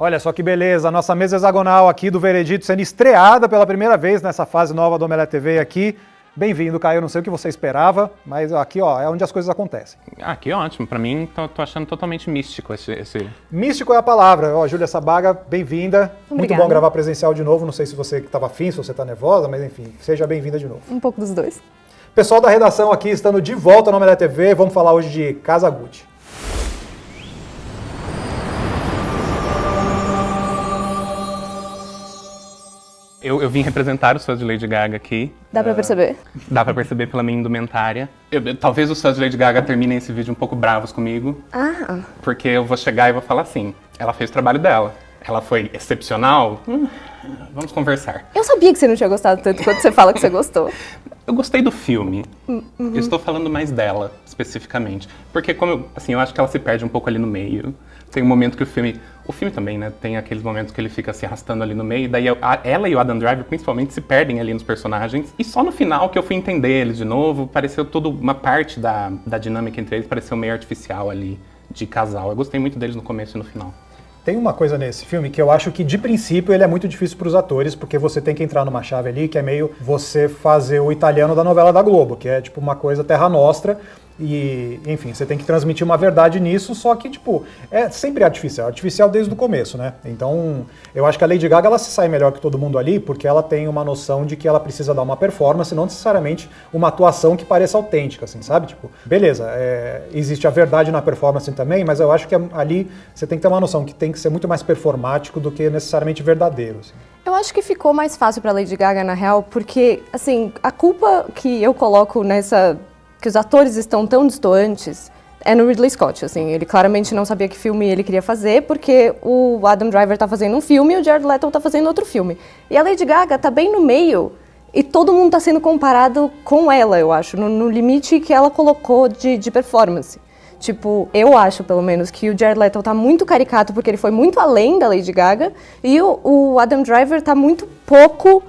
Olha só que beleza, a nossa mesa hexagonal aqui do Veredito sendo estreada pela primeira vez nessa fase nova do Omelete TV aqui. Bem-vindo, Caio, eu não sei o que você esperava, mas aqui ó, é onde as coisas acontecem. Ah, que ótimo, pra mim tô achando totalmente místico esse... Místico é a palavra. Ó, Júlia Sabaga, bem-vinda. Muito bom gravar presencial de novo, não sei se você estava afim, se você está nervosa, mas enfim, seja bem-vinda de novo. Um pouco dos dois. Pessoal da redação aqui estando de volta no Omelete TV, vamos falar hoje de Casa Gucci. Eu vim representar os fãs de Lady Gaga aqui. Dá pra perceber? Dá pra perceber pela minha indumentária. Talvez os fãs de Lady Gaga terminem esse vídeo um pouco bravos comigo. Ah. Porque eu vou chegar e vou falar assim, ela fez o trabalho dela. Ela foi excepcional? Vamos conversar. Eu sabia que você não tinha gostado tanto quanto você fala que você gostou. Eu gostei do filme. Eu estou falando mais dela, especificamente. Porque eu acho que ela se perde um pouco ali no meio. Tem um momento que o filme também, né, tem aqueles momentos que ele fica se arrastando ali no meio, e daí ela e o Adam Driver, principalmente, se perdem ali nos personagens, e só no final que eu fui entender eles de novo, pareceu toda uma parte da dinâmica entre eles, pareceu meio artificial ali, de casal. Eu gostei muito deles no começo e no final. Tem uma coisa nesse filme que eu acho que, de princípio, ele é muito difícil para os atores, porque você tem que entrar numa chave ali, que é meio você fazer o italiano da novela da Globo, que é tipo uma coisa terra nostra, e, enfim, você tem que transmitir uma verdade nisso, só que, tipo, é sempre artificial desde o começo, né? Então, eu acho que a Lady Gaga, ela se sai melhor que todo mundo ali, porque ela tem uma noção de que ela precisa dar uma performance, não necessariamente uma atuação que pareça autêntica, assim, sabe? Tipo, beleza, existe a verdade na performance também, mas eu acho que ali você tem que ter uma noção que tem que ser muito mais performático do que necessariamente verdadeiro, assim. Eu acho que ficou mais fácil pra Lady Gaga, na real, porque, assim, a culpa que eu coloco que os atores estão tão distantes, é no Ridley Scott, assim, ele claramente não sabia que filme ele queria fazer, porque o Adam Driver tá fazendo um filme e o Jared Leto tá fazendo outro filme. E a Lady Gaga tá bem no meio, e todo mundo tá sendo comparado com ela, eu acho, no limite que ela colocou de performance. Tipo, eu acho, pelo menos, que o Jared Leto tá muito caricato, porque ele foi muito além da Lady Gaga, e o Adam Driver tá muito pouco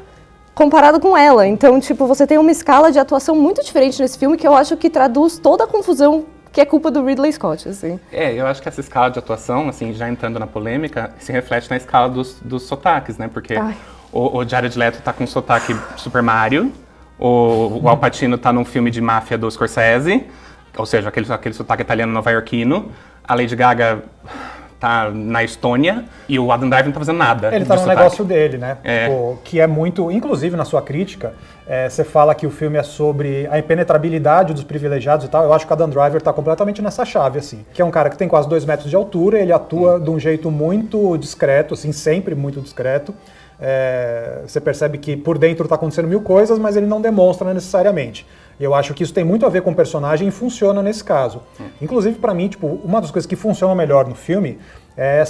comparado com ela. Então, tipo, você tem uma escala de atuação muito diferente nesse filme que eu acho que traduz toda a confusão que é culpa do Ridley Scott, assim. Eu acho que essa escala de atuação, assim, já entrando na polêmica, se reflete na escala dos sotaques, né? Porque o Jared Leto tá com sotaque Super Mario, o Al Pacino tá num filme de máfia do Scorsese, ou seja, aquele sotaque italiano nova-iorquino, a Lady Gaga tá na Estônia e o Adam Driver não tá fazendo nada. Ele tá no negócio dele, né? Tipo, que é muito... Inclusive, na sua crítica, você fala que o filme é sobre a impenetrabilidade dos privilegiados e tal. Eu acho que o Adam Driver tá completamente nessa chave, assim. Que é um cara que tem quase 2 metros de altura, ele atua de um jeito muito discreto, assim, sempre muito discreto. Você percebe que por dentro tá acontecendo mil coisas, mas ele não demonstra necessariamente. E eu acho que isso tem muito a ver com o personagem e funciona nesse caso. Inclusive, pra mim, tipo, uma das coisas que funciona melhor no filme é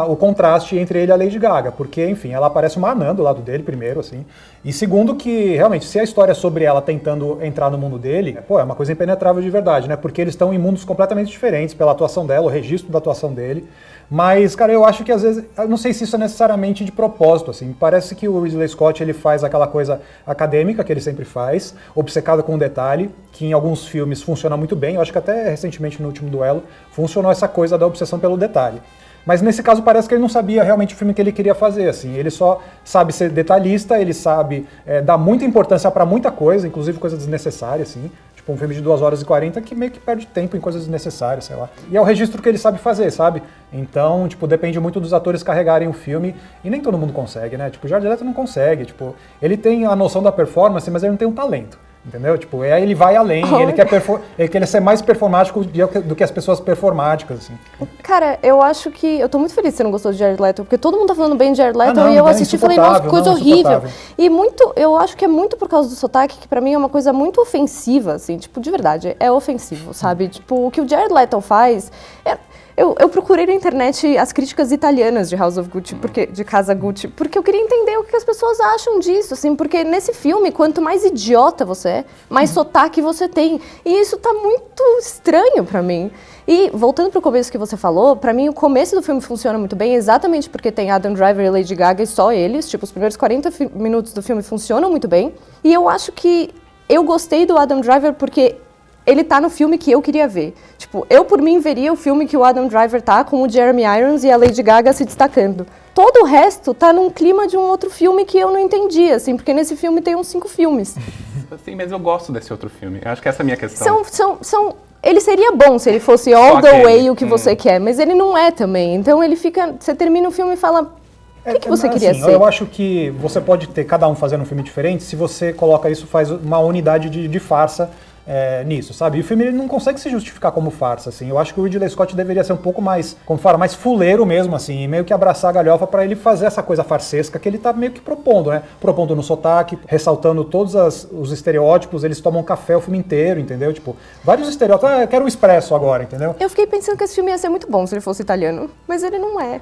o contraste entre ele e a Lady Gaga, porque, enfim, ela aparece uma anã do lado dele, primeiro, assim, e segundo que, realmente, se a história é sobre ela tentando entrar no mundo dele, é uma coisa impenetrável de verdade, né, porque eles estão em mundos completamente diferentes pela atuação dela, o registro da atuação dele, mas, cara, eu acho que às vezes, eu não sei se isso é necessariamente de propósito, assim, parece que o Ridley Scott, ele faz aquela coisa acadêmica que ele sempre faz, obcecado com o detalhe, que em alguns filmes funciona muito bem, eu acho que até recentemente no Último Duelo funcionou essa coisa da obsessão pelo detalhe. Mas nesse caso parece que ele não sabia realmente o filme que ele queria fazer, assim. Ele só sabe ser detalhista, ele sabe dar muita importância pra muita coisa, inclusive coisa desnecessária, assim. Tipo um filme de 2 horas e 40 que meio que perde tempo em coisas desnecessárias, sei lá. E é o registro que ele sabe fazer, sabe? Então, tipo, depende muito dos atores carregarem o filme, e nem todo mundo consegue, né? Tipo, o Jared Leto não consegue, tipo, ele tem a noção da performance, mas ele não tem um talento. Entendeu? Tipo, aí ele vai além, ele quer ser mais performático do que as pessoas performáticas, assim. Cara, eu acho que... Eu tô muito feliz que você não gostou de Jared Leto, porque todo mundo tá falando bem de Jared Leto, e eu assisti e falei, nossa, coisa horrível. E eu acho que é muito por causa do sotaque, que pra mim é uma coisa muito ofensiva, assim, tipo, de verdade, é ofensivo, sabe? Tipo, o que o Jared Leto faz... Eu procurei na internet as críticas italianas de House of Gucci, de Casa Gucci, porque eu queria entender o que as pessoas acham disso, assim, porque nesse filme, quanto mais idiota você é, mais sotaque você tem. E isso tá muito estranho pra mim. E, voltando pro começo que você falou, pra mim o começo do filme funciona muito bem, exatamente porque tem Adam Driver e Lady Gaga e só eles. Tipo, os primeiros 40 minutos do filme funcionam muito bem. E eu acho que eu gostei do Adam Driver porque ele tá no filme que eu queria ver. Tipo, eu por mim veria o filme que o Adam Driver tá com o Jeremy Irons e a Lady Gaga se destacando. Todo o resto tá num clima de um outro filme que eu não entendi, assim, porque nesse filme tem uns 5 filmes. Sim, mas eu gosto desse outro filme. Eu acho que essa é a minha questão. Ele seria bom se ele fosse all the way o que você quer, mas ele não é também. Então ele fica... Você termina o filme e fala... O que você queria ser? Eu acho que você pode ter cada um fazendo um filme diferente se você coloca isso, faz uma unidade de farsa nisso, sabe? E o filme ele não consegue se justificar como farsa, assim. Eu acho que o Ridley Scott deveria ser um pouco mais, como fala, mais fuleiro mesmo, assim, e meio que abraçar a galhofa pra ele fazer essa coisa farsesca que ele tá meio que propondo, né? Propondo no sotaque, ressaltando todos os estereótipos, eles tomam café o filme inteiro, entendeu? Tipo, vários estereótipos. Eu quero um expresso agora, entendeu? Eu fiquei pensando que esse filme ia ser muito bom se ele fosse italiano, mas ele não é.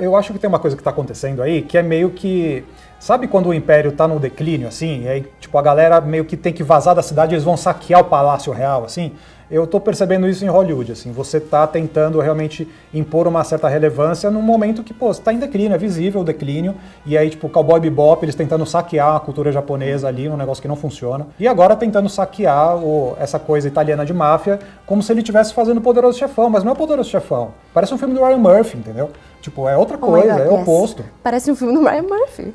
Eu acho que tem uma coisa que tá acontecendo aí, que é meio que... Sabe quando o Império tá no declínio, assim, e aí, tipo, a galera meio que tem que vazar da cidade, eles vão saquear o Palácio Real, assim? Eu tô percebendo isso em Hollywood, assim, você tá tentando realmente impor uma certa relevância num momento que, pô, você tá em declínio, é visível o declínio, e aí, tipo, Cowboy Bebop, eles tentando saquear a cultura japonesa ali, um negócio que não funciona, e agora tentando saquear essa coisa italiana de máfia, como se ele estivesse fazendo o Poderoso Chefão, mas não é o Poderoso Chefão, parece um filme do Ryan Murphy, entendeu? Tipo, é outra coisa, é o oposto. Parece um filme do Ryan Murphy.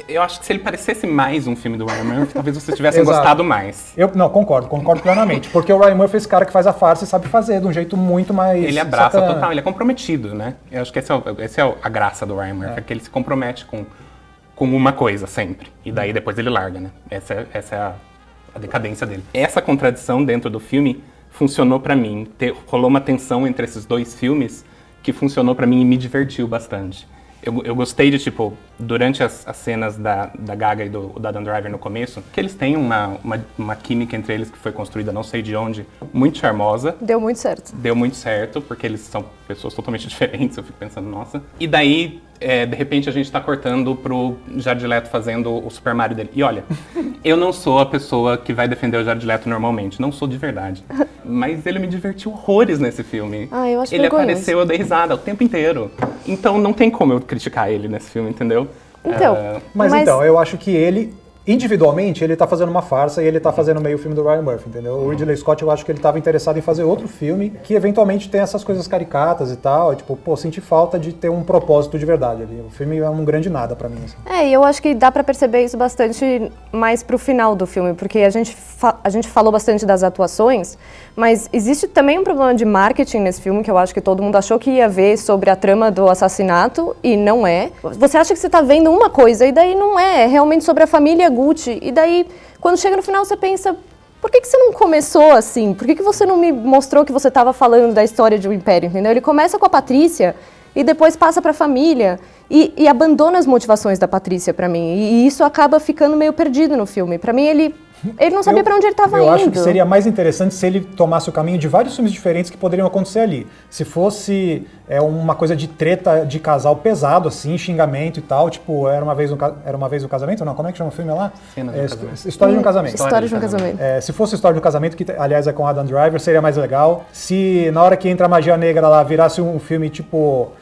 Eu acho que se ele parecesse mais um filme do Ryan Murphy, talvez vocês tivessem gostado mais. Não, concordo plenamente. Porque o Ryan Murphy é esse cara que faz a farsa e sabe fazer de um jeito muito mais... Ele abraça total, ele é comprometido, né? Eu acho que essa é a graça do Ryan Murphy, que ele se compromete com uma coisa sempre. E daí depois ele larga, né? Essa é a decadência dele. Essa contradição dentro do filme funcionou pra mim. Rolou uma tensão entre esses dois filmes que funcionou pra mim e me divertiu bastante. Eu gostei de, tipo, durante as cenas da Gaga e do Adam Driver no começo, que eles têm uma química entre eles que foi construída não sei de onde, muito charmosa. Deu muito certo. Deu muito certo, porque eles são pessoas totalmente diferentes, eu fico pensando, nossa. E daí, de repente, a gente tá cortando pro Jared Leto fazendo o Super Mario dele. E olha, eu não sou a pessoa que vai defender o Jared Leto normalmente, não sou de verdade. Mas ele me divertiu horrores nesse filme. Eu acho ele vergonhoso. apareceu, eu dei risada o tempo inteiro. Então não tem como eu criticar ele nesse filme, entendeu? Então, mas então, eu acho que ele, individualmente, ele tá fazendo uma farsa e ele tá fazendo meio filme do Ryan Murphy, entendeu? O Ridley Scott, eu acho que ele tava interessado em fazer outro filme que eventualmente tem essas coisas caricatas e tal, tipo, pô, senti falta de ter um propósito de verdade ali. O filme é um grande nada pra mim, assim. E eu acho que dá pra perceber isso bastante mais pro final do filme, porque a gente falou bastante das atuações, mas existe também um problema de marketing nesse filme, que eu acho que todo mundo achou que ia ver sobre a trama do assassinato, e não é. Você acha que você tá vendo uma coisa, e daí não é realmente sobre a família Gucci, e daí, quando chega no final, você pensa, por que você não começou assim? Por que você não me mostrou que você estava falando da história de um império, entendeu? Ele começa com a Patrícia, e depois passa pra família, e abandona as motivações da Patrícia pra mim, e isso acaba ficando meio perdido no filme. Pra mim, ele não sabia pra onde ele estava indo. Eu acho que seria mais interessante se ele tomasse o caminho de vários filmes diferentes que poderiam acontecer ali. Se fosse uma coisa de treta de casal pesado, assim, xingamento e tal, tipo, Era uma vez um casamento? Não, como é que chama o filme lá? História de um casamento. História de um casamento. Se fosse História de um casamento, que aliás é com Adam Driver, seria mais legal. Se na hora que entra a magia negra lá virasse um filme tipo...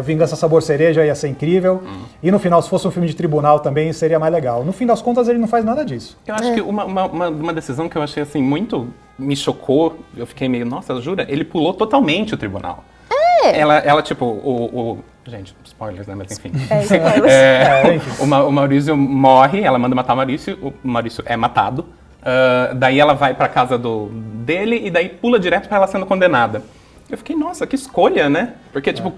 Vingança Sabor Cereja ia ser incrível. E no final, se fosse um filme de tribunal também, seria mais legal. No fim das contas, ele não faz nada disso. Eu acho que uma decisão que eu achei assim muito... Me chocou, eu fiquei meio... Nossa, jura? Ele pulou totalmente o tribunal. Ela tipo... Gente, spoilers, né? Mas enfim. Spoilers. O Maurício morre, ela manda matar o Maurício é matado. Daí ela vai pra casa dele e daí pula direto pra ela sendo condenada. Eu fiquei, nossa, que escolha, né? Porque, tipo,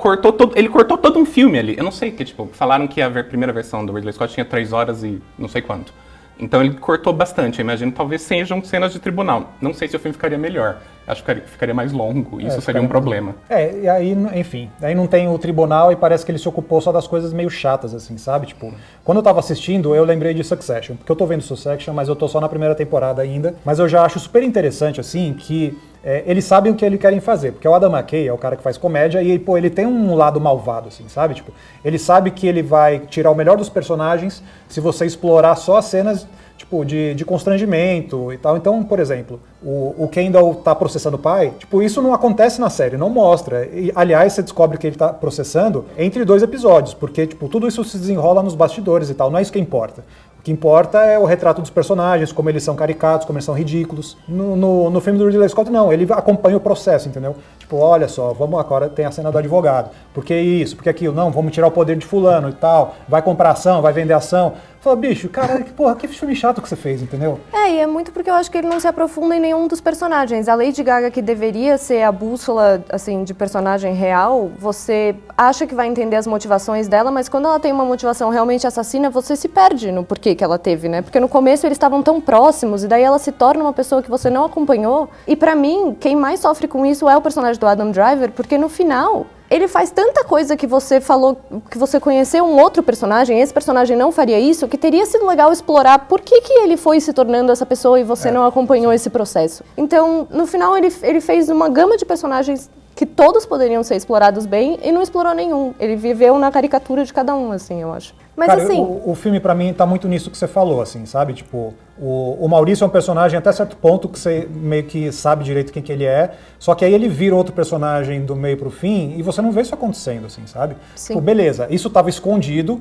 ele cortou todo um filme ali. Eu não sei, que, tipo, falaram que a primeira versão do Ridley Scott tinha 3 horas e não sei quanto. Então ele cortou bastante. Eu imagino que talvez sejam cenas de tribunal. Não sei se o filme ficaria melhor. Acho que ficaria mais longo. Isso seria um problema. E aí, enfim, aí não tem o tribunal e parece que ele se ocupou só das coisas meio chatas, assim, sabe? Tipo, quando eu tava assistindo, eu lembrei de Succession. Porque eu tô vendo Succession, mas eu tô só na primeira temporada ainda. Mas eu já acho super interessante, assim, que eles sabem o que eles querem fazer. Porque o Adam McKay é o cara que faz comédia e, pô, ele tem um lado malvado, assim, sabe? Tipo, ele sabe que ele vai tirar o melhor dos personagens se você explorar só as cenas... tipo, de constrangimento e tal. Então, por exemplo, o Kendall tá processando o pai, tipo, isso não acontece na série, não mostra. E, aliás, você descobre que ele tá processando entre 2 episódios, porque, tipo, tudo isso se desenrola nos bastidores e tal, não é isso que importa. O que importa é o retrato dos personagens, como eles são caricatos, como eles são ridículos. No filme do Ridley Scott, não, ele acompanha o processo, entendeu? Tipo, olha só, vamos agora, tem a cena do advogado. Por que isso? Por que aquilo? Não, vamos tirar o poder de fulano e tal. Vai comprar ação, vai vender ação. Fala, bicho, cara, que filme chato que você fez, entendeu? E é muito porque eu acho que ele não se aprofunda em nenhum dos personagens. A Lady Gaga, que deveria ser a bússola, assim, de personagem real, você acha que vai entender as motivações dela, mas quando ela tem uma motivação realmente assassina, você se perde no porquê que ela teve, né? Porque no começo eles estavam tão próximos, e daí ela se torna uma pessoa que você não acompanhou. E pra mim, quem mais sofre com isso é o personagem do Adam Driver, porque no final ele faz tanta coisa que você falou, que você conheceu um outro personagem, esse personagem não faria isso, que teria sido legal explorar por que ele foi se tornando essa pessoa e você não acompanhou esse processo. Então, no final, ele fez uma gama de personagens que todos poderiam ser explorados bem e não explorou nenhum. Ele viveu na caricatura de cada um, assim, eu acho. Mas cara, assim... O filme, pra mim, tá muito nisso que você falou, assim, sabe? Tipo, o Maurício é um personagem até certo ponto que você meio que sabe direito quem que ele é, só que aí ele vira outro personagem do meio pro fim e você não vê isso acontecendo, assim, sabe? Sim. Tipo, beleza, isso tava escondido,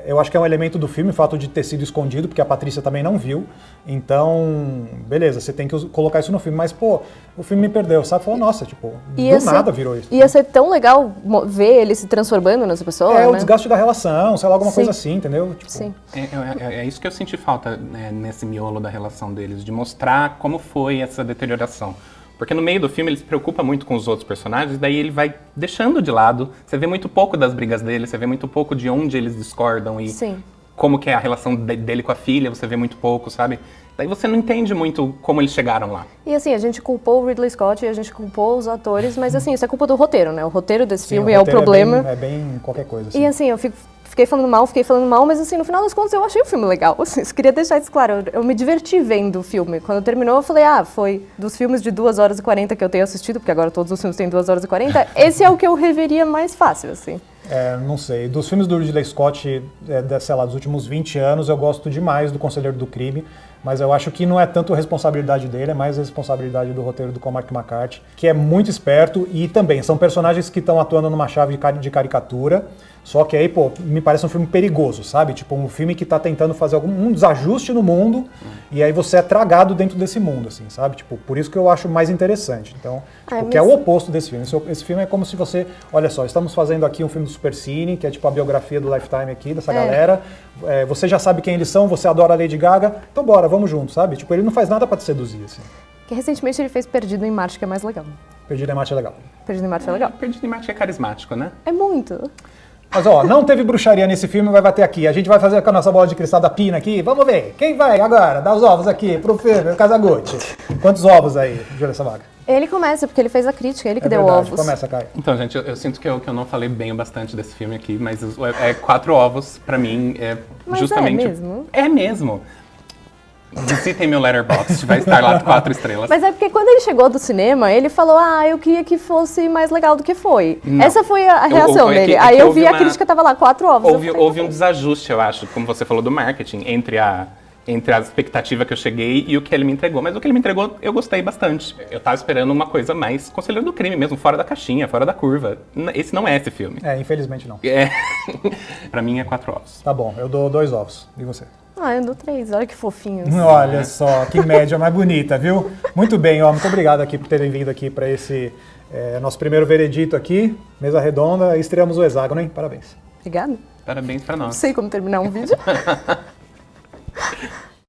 eu acho que é um elemento do filme, o fato de ter sido escondido, porque a Patrícia também não viu, então, beleza, você tem que colocar isso no filme, mas, pô, o filme me perdeu, sabe? Falou, nossa, tipo, do nada virou isso. Ia ser tão legal ver ele se transformando nessa pessoa, né? O desgaste da relação, sei lá, alguma coisa assim, entendeu? Tipo, sim. É isso que eu senti falta, né, nesse miolo da relação deles, de mostrar como foi essa deterioração. Porque no meio do filme ele se preocupa muito com os outros personagens, daí ele vai deixando de lado, você vê muito pouco das brigas dele, você vê muito pouco de onde eles discordam e Sim. como que é a relação dele com a filha, você vê muito pouco, sabe? Daí você não entende muito como eles chegaram lá. E assim, a gente culpou o Ridley Scott e a gente culpou os atores, mas assim, isso é culpa do roteiro, né? O roteiro desse filme é o problema. É bem qualquer coisa, assim. E assim, eu fiquei falando mal, mas assim, no final das contas eu achei o filme legal. Assim, eu queria deixar isso claro, eu me diverti vendo o filme. Quando terminou eu falei, foi dos filmes de 2 horas e 40 que eu tenho assistido, porque agora todos os filmes têm 2 horas e 40, esse é o que eu reveria mais fácil, assim. Não sei. Dos filmes do Ridley Scott, sei lá, dos últimos 20 anos, eu gosto demais do Conselheiro do Crime, mas eu acho que não é tanto responsabilidade dele, é mais responsabilidade do roteiro do Cormac McCarthy, que é muito esperto e também são personagens que estão atuando numa chave de caricatura, só que aí, pô, me parece um filme perigoso, sabe? Tipo, um filme que tá tentando fazer um desajuste no mundo e aí você é tragado dentro desse mundo, assim, sabe? Tipo, por isso que eu acho mais interessante. Então, que é o oposto desse filme. Esse filme é como se você, olha só, estamos fazendo aqui um filme do Supercine, que é tipo a biografia do Lifetime aqui, dessa galera. Você já sabe quem eles são, você adora a Lady Gaga, então bora, vamos junto, sabe? Tipo, ele não faz nada pra te seduzir, assim. Que recentemente ele fez Perdido em Marte, que é mais legal. Perdido em Marte é legal. Perdido em Marte é legal. Perdido em Marte é carismático, né? É muito. Mas ó, não teve bruxaria nesse filme, vai bater aqui. A gente vai fazer com a nossa bola de cristal da Pina aqui. Vamos ver. Quem vai agora dar os ovos aqui pro filme, Casagutti? Quantos ovos aí, Júlia Savaga? Ele começa, porque ele fez a crítica, ele que deu verdade. ovos. Começa, Caio. Então, gente, eu sinto que eu não falei bem bastante desse filme aqui, mas 4 ovos, pra mim, Mas justamente... é mesmo? É mesmo. Visitem meu Letterboxd, vai estar lá 4 estrelas. Mas é porque quando ele chegou do cinema, ele falou, eu queria que fosse mais legal do que foi. Não. Essa foi a reação dele. que Aí eu houve vi a crítica, tava lá, 4 ovos. Houve um desajuste, eu acho, como você falou, do marketing, entre a expectativa que eu cheguei e o que ele me entregou. Mas o que ele me entregou, eu gostei bastante. Eu tava esperando uma coisa mais Conselheiro do Crime mesmo, fora da caixinha, fora da curva. Esse não é esse filme. Infelizmente não. Pra mim é 4 ovos. Tá bom, eu dou 2 ovos. E você? Eu dou 3, olha que fofinho. Olha só, que média mais bonita, viu? Muito bem, muito obrigado aqui por terem vindo aqui para esse nosso primeiro veredito aqui, mesa redonda, estreamos o hexágono, hein? Parabéns. Obrigada. Parabéns pra nós. Não sei como terminar um vídeo.